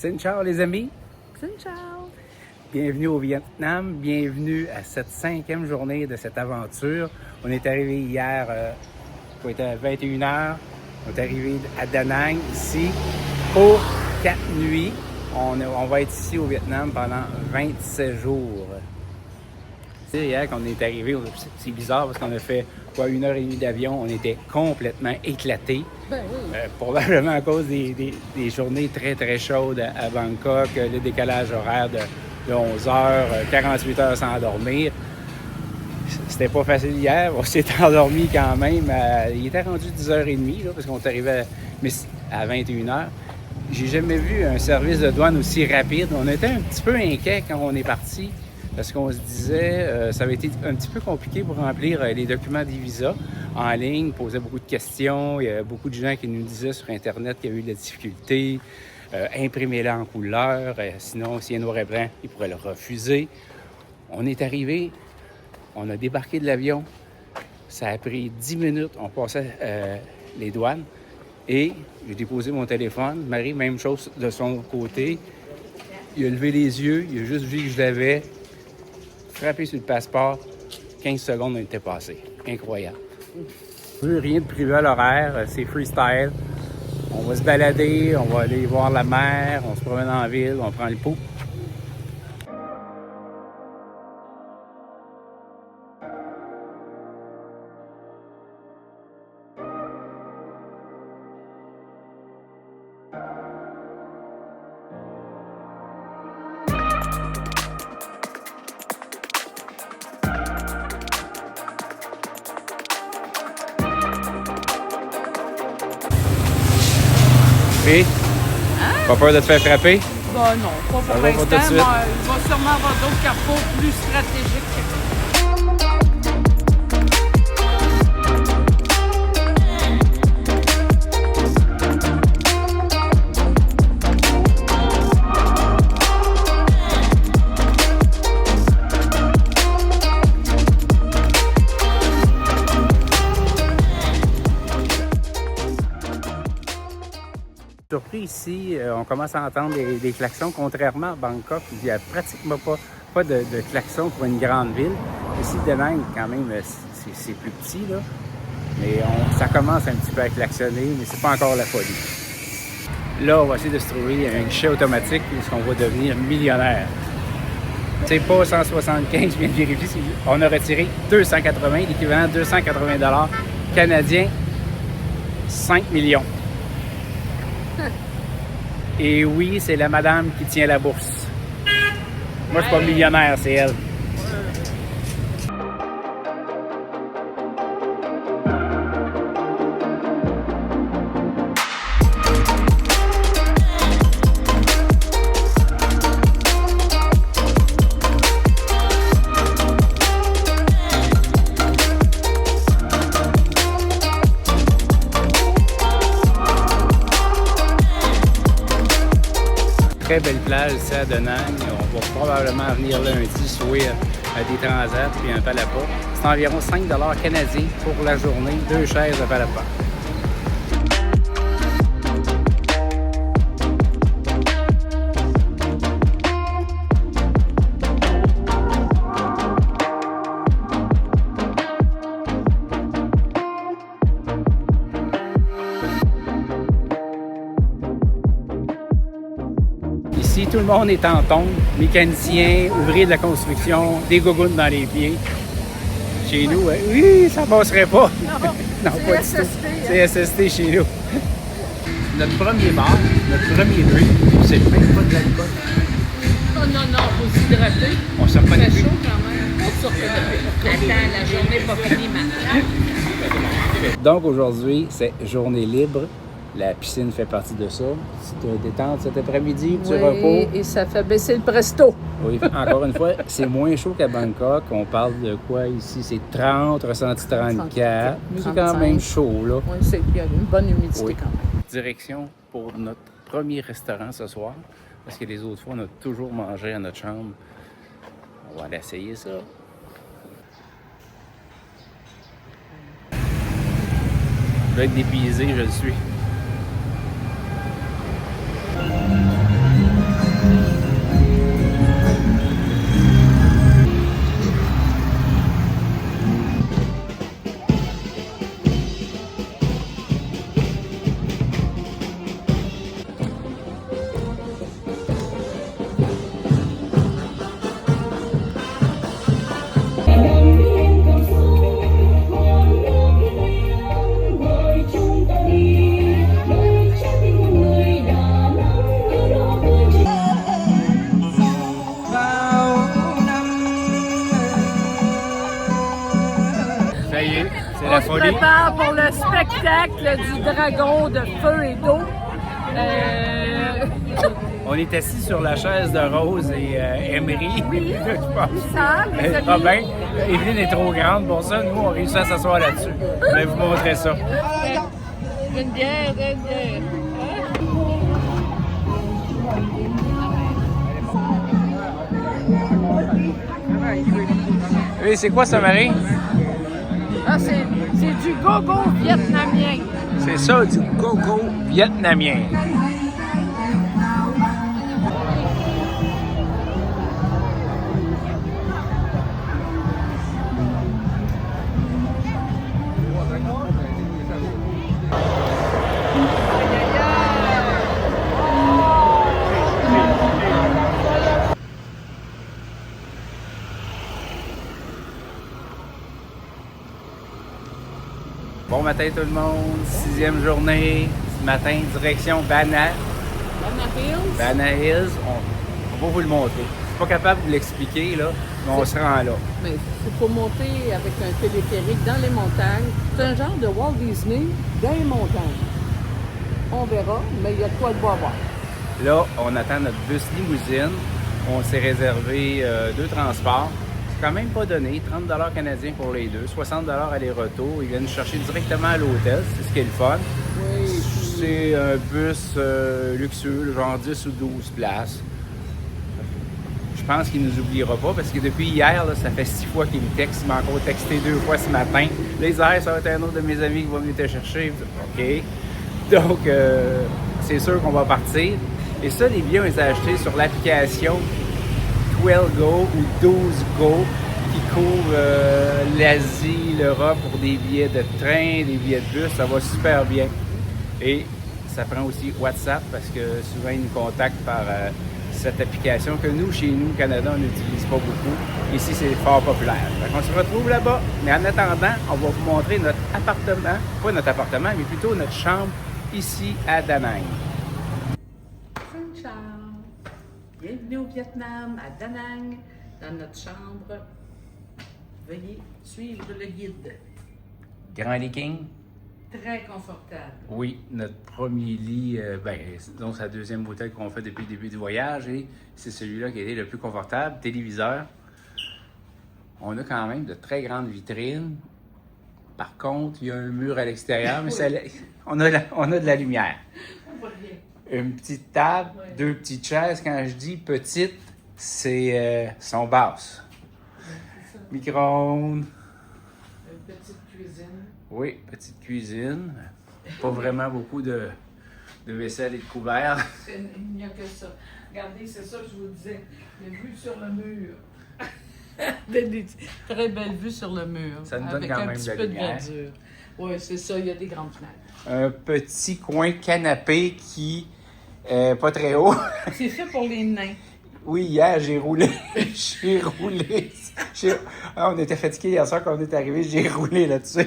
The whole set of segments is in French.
Xin chào les amis, Xin chào! bienvenue au Vietnam, bienvenue à cette 5e journée de cette aventure. On est arrivé hier, il était à 21h, on est arrivé à Da Nang ici pour 4 nuits. On va être ici au Vietnam pendant 27 jours. Tu sais, hier, quand on est arrivé, c'est bizarre parce qu'on a fait 1h30 d'avion, on était complètement éclatés. Ben oui. Probablement à cause des journées très très chaudes à Bangkok, le décalage horaire de 11 heures, 48 heures sans dormir. C'était pas facile hier, on s'est endormi quand même. Il était rendu 10h30 là, parce qu'on est arrivé à 21h. J'ai jamais vu un service de douane aussi rapide. On était un petit peu inquiets quand on est parti parce qu'on se disait ça avait été un petit peu compliqué pour remplir les documents des visas en ligne, posait beaucoup de questions. Il y a beaucoup de gens qui nous disaient sur Internet qu'il y a eu de la difficulté. Imprimez-le en couleur, sinon, s'il est noir et blanc, ils pourraient le refuser. On est arrivé, on a débarqué de l'avion. Ça a pris 10 minutes, on passait les douanes. Et j'ai déposé mon téléphone. Marie, même chose de son côté. Il a levé les yeux, il a juste vu que je l'avais. Frappé sur le passeport, 15 secondes, on était passé. Incroyable. Rien de privé à l'horaire, c'est freestyle. On va se balader, on va aller voir la mer, on se promène en ville, on prend le pot. Oui? Pas peur de te faire frapper? Ben non, pas Ça pour va pas tout de l'instant, suite. mais il va sûrement avoir d'autres carrefours plus stratégiques. Surpris ici, on commence à entendre des klaxons, contrairement à Bangkok, il n'y a pratiquement pas de klaxons pour une grande ville. Ici, Da Nang, quand même, c'est plus petit, là. Mais ça commence un petit peu à klaxonner, mais c'est pas encore la folie. Là, on va essayer de se trouver un guichet automatique parce qu'on va devenir millionnaire. C'est pas 175, je viens de vérifier, on a retiré 280, l'équivalent de 280 $ canadiens, 5 millions. Et oui, c'est la madame qui tient la bourse. Moi, je suis pas millionnaire, c'est elle. Très belle plage ici à Da Nang. On va probablement venir lundi soit à des transats puis un palapa. C'est environ 5 $ canadiens pour la journée, 2 chaises de palapa. Ici, tout le monde est en tongs, mécanicien, ouvrier de la construction, des gougounes dans les pieds. Chez nous, oui, ça passerait pas. Non, pas du c'est tout. SST. C'est SST chez nous. Notre premier bar, notre premier drink, c'est même pas de l'alcool. Oh non, faut s'hydrater. On se reconnaît C'est plus. chaud quand même. On se reconnaît plus. Attends, la journée n'est pas finie maintenant. Donc aujourd'hui, c'est journée libre. La piscine fait partie de ça. Petite détente cet après-midi, petit repos. Et ça fait baisser le presto. Oui, encore une fois, c'est moins chaud qu'à Bangkok. On parle de quoi ici? C'est 30, ressenti 34. Mais c'est quand même chaud, là. Oui, il y a une bonne humidité Oui. quand même. Direction pour notre premier restaurant ce soir. Parce que les autres fois, on a toujours mangé à notre chambre. On va aller essayer ça. Je vais être dépaysé, je le suis. prépare pour le spectacle du dragon de feu et d'eau. On est assis sur la chaise de Rose et Emery. Oui, je pense. ça, les amis. Robin, Evelyne est trop grande pour ça. Nous, on réussit à s'asseoir là-dessus. Je vais vous montrer ça. Une bière, une bière. Oui, c'est quoi ça, Marie? Ah, c'est du gogo vietnamien. C'est ça, du gogo vietnamien. Bon matin tout le monde, 6e journée, ce matin, direction Banna Hills. On va vous le montrer. Je suis pas capable de vous l'expliquer, là, mais on se rend là. Mais il faut monter avec un téléphérique dans les montagnes. C'est un genre de Walt Disney dans les montagnes. On verra, mais il y a de quoi de voir. Là, on attend notre bus limousine. On s'est réservé 2 transports. C'est quand même pas donné, 30 $ canadiens pour les deux, 60 $ aller-retour. Ils viennent nous chercher directement à l'hôtel, c'est ce qui est le fun. Oui. C'est un bus luxueux, genre 10 ou 12 places. Je pense qu'il nous oubliera pas parce que depuis hier, là, ça fait 6 fois qu'il me texte. Il m'a encore texté 2 fois ce matin. Les airs, ça va être un autre de mes amis qui va venir te chercher. OK. Donc, c'est sûr qu'on va partir. Et ça, les billets, on les a achetés sur l'application 12 Go ou 12 Go qui couvre l'Asie, l'Europe pour des billets de train, des billets de bus. Ça va super bien. Et ça prend aussi WhatsApp parce que souvent, ils nous contactent par cette application que nous, chez nous, au Canada, on n'utilise pas beaucoup. Ici, c'est fort populaire. Donc, on se retrouve là-bas. Mais en attendant, on va vous montrer notre appartement. Pas notre appartement, mais plutôt notre chambre ici à Da Nang. Ciao! Bienvenue au Vietnam, à Da Nang, dans notre chambre. Veuillez suivre le guide. Grand Lee King? Très confortable. Oui, notre premier lit, donc c'est la deuxième hôtel qu'on fait depuis le début du voyage et c'est celui-là qui a été le plus confortable. Téléviseur. On a quand même de très grandes vitrines. Par contre, il y a un mur à l'extérieur, mais on a de la lumière. On voit bien. Une petite table, 2 petites chaises. Quand je dis petite, c'est sont basses. Micro-ondes. Une petite cuisine. Oui, petite cuisine. Pas vraiment beaucoup de vaisselle et de couverts. Il n'y a que ça. Regardez, c'est ça que je vous disais. Les vues sur le mur. Des très belles vues sur le mur. Ça nous donne avec quand un même petit de la peu de lumière. verdure. Oui, c'est ça. Il y a des grandes fenêtres. Un petit coin canapé qui est pas très haut. C'est fait pour les nains. Oui, hier, j'ai roulé. On était fatigués hier soir quand on est arrivé, j'ai roulé là-dessus.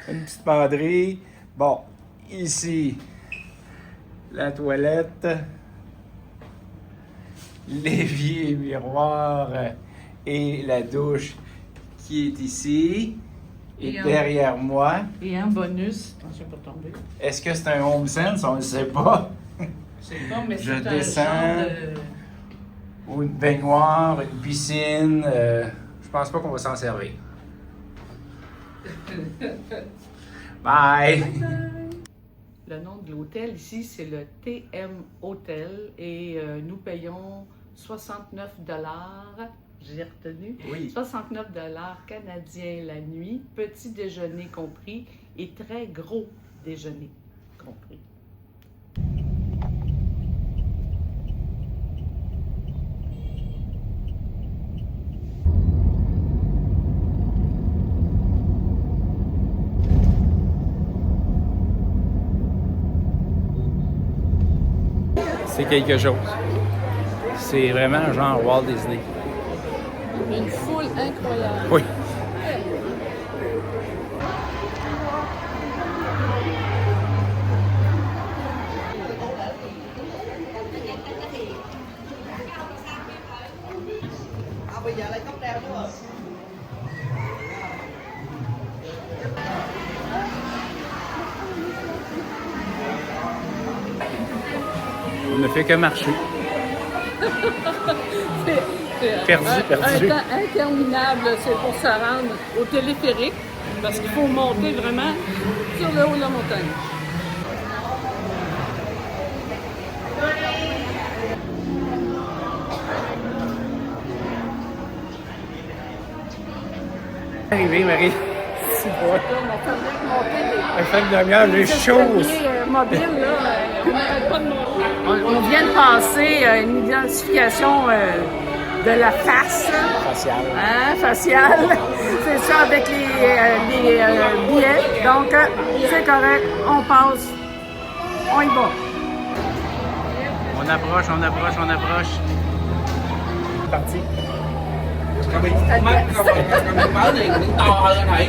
Une petite penderie. Bon, ici, la toilette, l'évier, miroir et la douche qui est ici. Et derrière moi. Et un bonus. Attention pas tomber. Est-ce que c'est un home sense? On ne sait pas. Je sais pas, mais Je c'est descends. un genre de... Ou une baignoire, une piscine. Je pense pas qu'on va s'en servir. Bye! Le nom de l'hôtel ici, c'est le TM Hotel et nous payons 69 $. J'ai retenu. Oui. 69 $ canadiens la nuit, petit déjeuner compris et très gros déjeuner compris. C'est quelque chose. C'est vraiment genre Walt Disney. Une foule incroyable. Oui. On ne fait que marcher. Perdu. Un temps interminable, c'est pour se rendre au téléphérique, parce qu'il faut monter vraiment sur le haut de la montagne. Arrivé, Marie. C'est bon. On Elle fait une demi-heure, j'ai chaud. Mobile, là, on n'arrête pas de monter. On vient de passer une identification de la face. Facial. Faciale. C'est ça avec les billets. Donc, c'est correct. On passe. On y va. On approche. Parti. Mở này cũng to hơn thầy.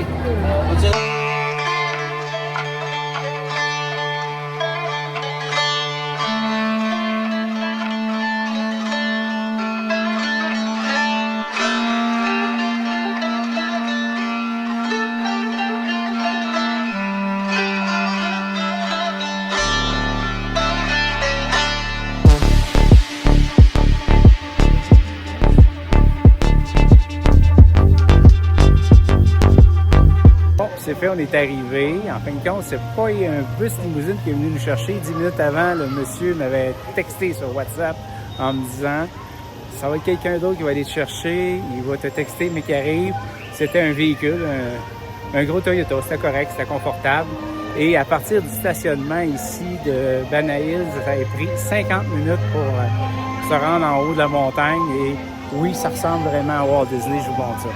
C'est fait, on est arrivé. En fin de compte, c'est pas un bus limousine qui est venu nous chercher. 10 minutes avant, le monsieur m'avait texté sur WhatsApp en me disant « Ça va être quelqu'un d'autre qui va aller te chercher, il va te texter, mais qui arrive. » C'était un véhicule, un gros Toyota. C'était correct, c'était confortable. Et à partir du stationnement ici de Banaïs, ça a pris 50 minutes pour se rendre en haut de la montagne. Et oui, ça ressemble vraiment à Walt Disney, je vous montre ça.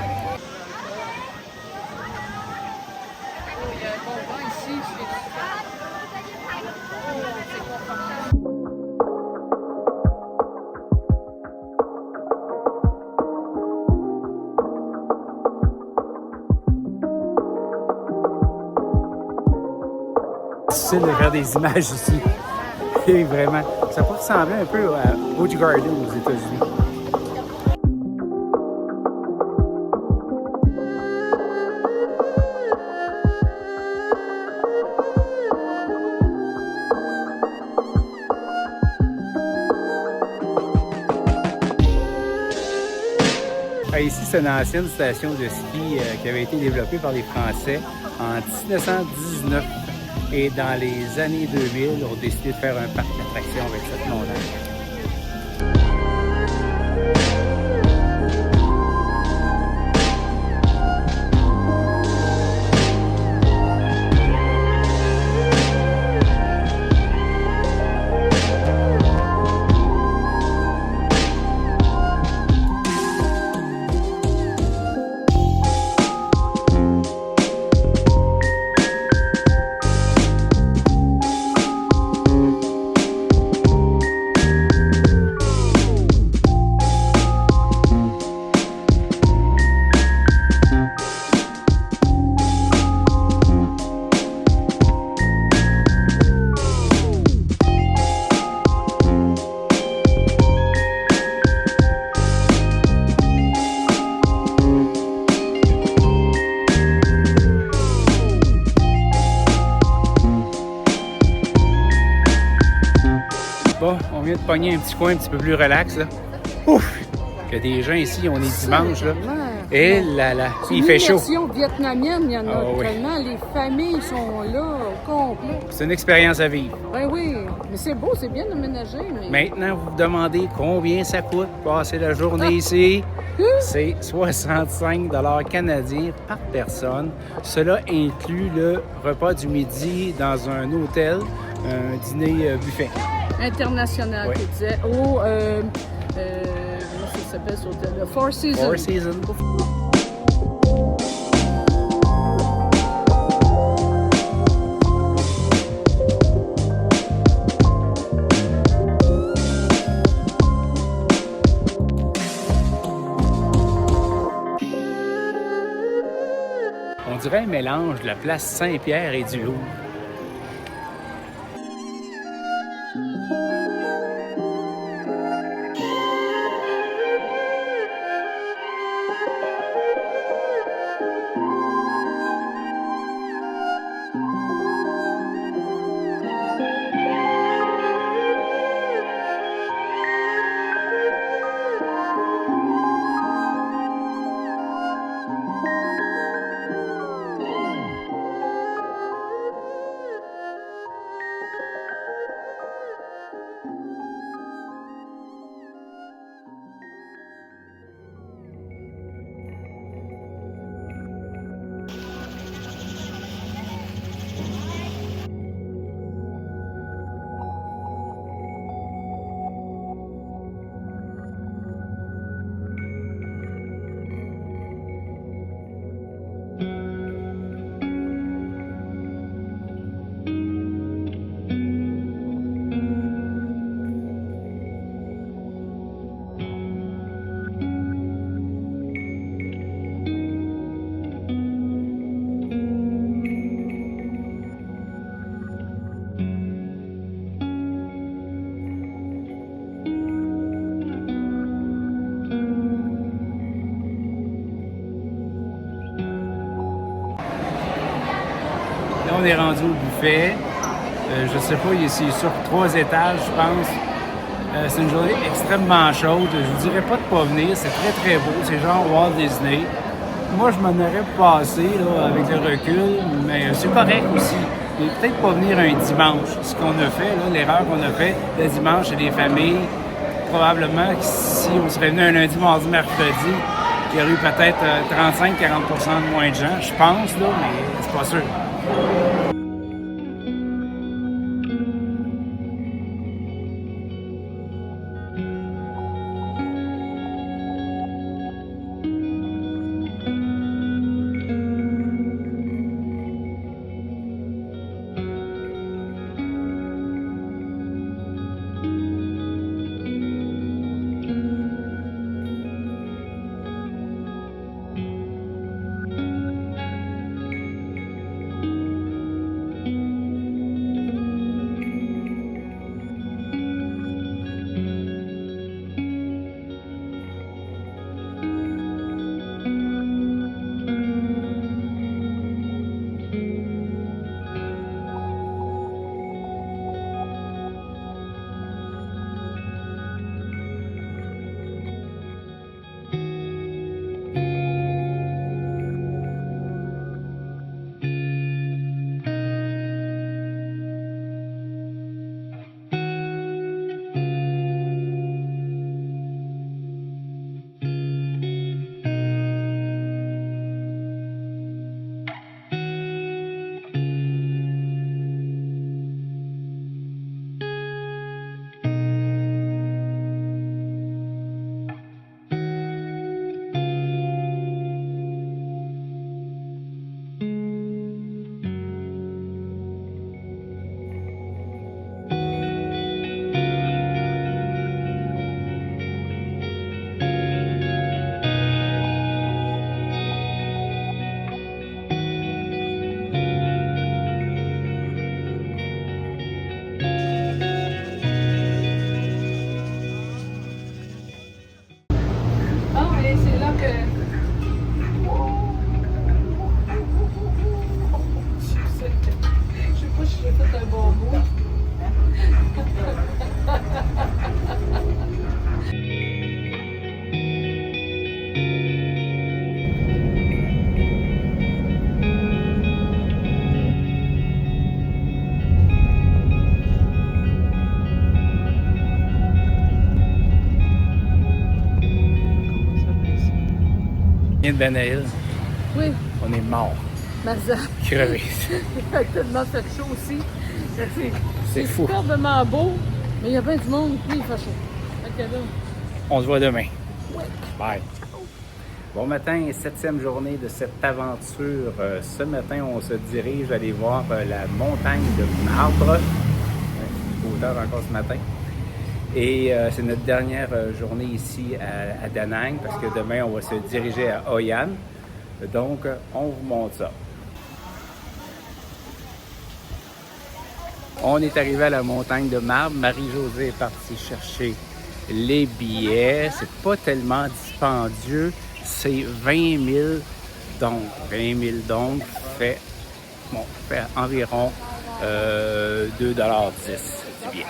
Difficile de faire des images ici. Et vraiment, ça peut ressembler un peu à Busch Garden aux États-Unis. Ici, c'est une ancienne station de ski qui avait été développée par les Français en 1919. Et dans les années 2000, on a décidé de faire un parc d'attractions avec cette montagne. Bon, on vient de pogner un petit coin un petit peu plus relax, là. Ouf! Il y a des gens ici, on est dimanche, là. Et là, il fait chaud. Une immersion vietnamienne, il y en a oui. tellement. Les familles sont là, au complet. C'est une expérience à vivre. Ben oui, mais c'est beau, c'est bien aménagé. Mais... Maintenant, vous vous demandez combien ça coûte passer la journée ici. C'est 65 $ canadiens par personne. Cela inclut le repas du midi dans un hôtel, un dîner buffet. International, Oui. tu disais. Comment ça s'appelle cet hôtel? Le Four Seasons. Four Seasons. On dirait un mélange de la place Saint-Pierre et du Louvre. est rendu au buffet. Je sais pas, c'est sur 3 étages, je pense. C'est une journée extrêmement chaude. Je vous dirais pas de pas venir. C'est très, très beau. C'est genre Walt Disney. Moi, je m'en aurais passé là, avec le recul, mais c'est correct aussi. Et peut-être pas venir un dimanche. Ce qu'on a fait, là, l'erreur qu'on a fait le dimanche chez les familles, probablement que si on serait venu un lundi, mardi, mercredi, il y aurait eu peut-être 35-40% de moins de gens, je pense, là, mais c'est pas sûr. De Benaïl, Oui, on est mort, Mazda. crevé. Il a tellement fait chaud aussi. C'est fou. Superbement beau, mais il y a bien du monde, puis il fait chaud. Fait que là, On se voit demain. ouais. Bye. Bon matin, 7e journée de cette aventure. Ce matin, on se dirige aller voir la montagne de Marbre. Beau tard encore ce matin. Et c'est notre dernière journée ici à Da Nang parce que demain, on va se diriger à Hoi An. Donc, on vous montre ça. On est arrivé à la montagne de Marbre. Marie-Josée est partie chercher les billets. C'est pas tellement dispendieux. C'est 20 000 dong. 20 000 dong fait environ 2,10 $ du billet.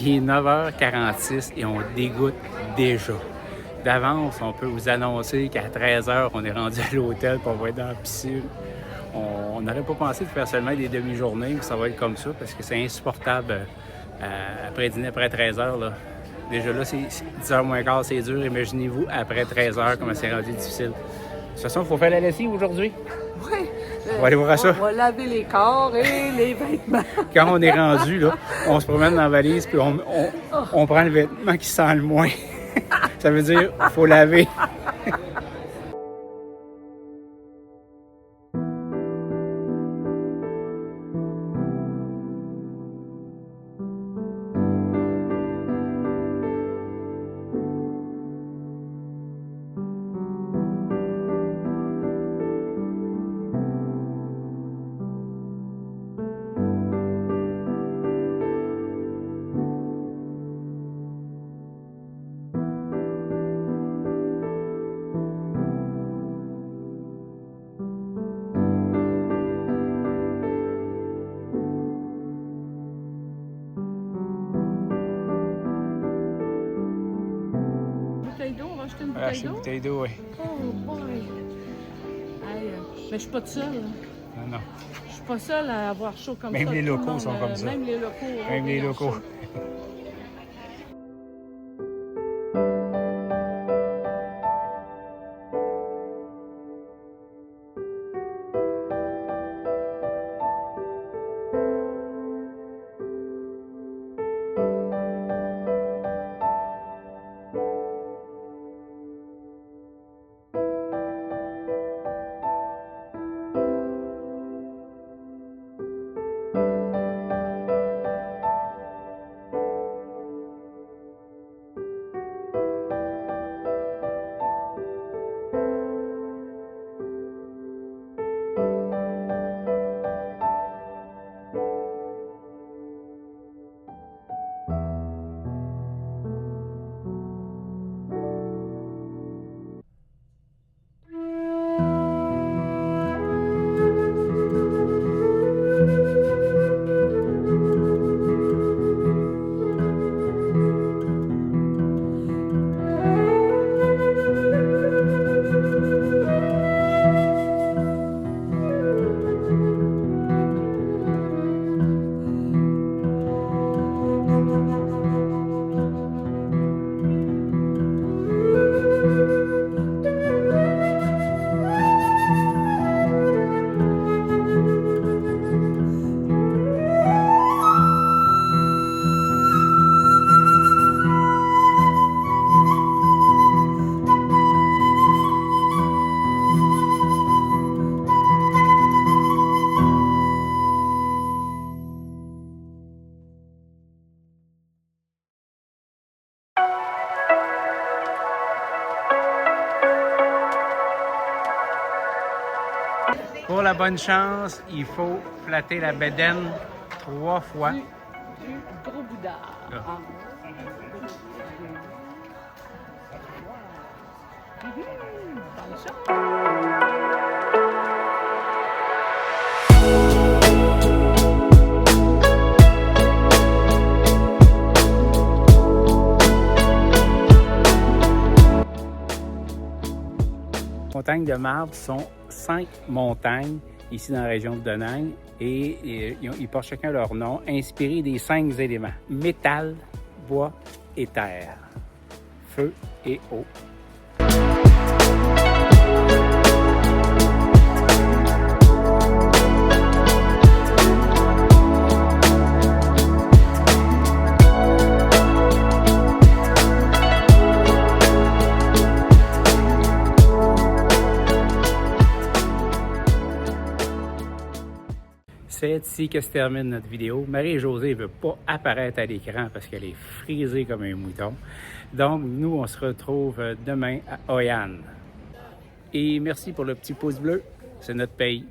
Il est 9h46 et on dégoûte déjà. D'avance, on peut vous annoncer qu'à 13h, on est rendu à l'hôtel pour on va être dans la piscine. On n'aurait pas pensé de faire seulement des demi-journées, mais ça va être comme ça parce que c'est insupportable après dîner, après 13h. Là. Déjà là, c'est 10h moins quart, c'est dur. Imaginez-vous après 13h comment c'est rendu difficile. De toute façon, il faut faire la lessive aujourd'hui. Oui. On va aller voir ça. On va laver les corps et les vêtements. Quand on est rendu, là, on se promène dans la valise puis on prend le vêtement qui sent le moins. Ça veut dire qu'il faut laver. On va acheter une Voilà, bouteille c'est une d'eau? bouteille d'eau, oui. Oh boy! Hey, mais je suis pas toute seule. Non, non. Je suis pas seule à avoir chaud comme Même ça. les Tout le locaux monde, sont comme ça. Même les locaux. Même les ont locaux. chaud. Pour la bonne chance, il faut flatter la bédaine 3 fois. Du gros boudard. Là. Ah. Bonne chance. Les montagnes de marbre sont 5 montagnes ici dans la région de Denain et ils portent chacun leur nom, inspirés des 5 éléments: métal, bois et terre, feu et eau. C'est ici que se termine notre vidéo. Marie-Josée ne veut pas apparaître à l'écran parce qu'elle est frisée comme un mouton. Donc, nous, on se retrouve demain à Hoyan. Et merci pour le petit pouce bleu. C'est notre pays.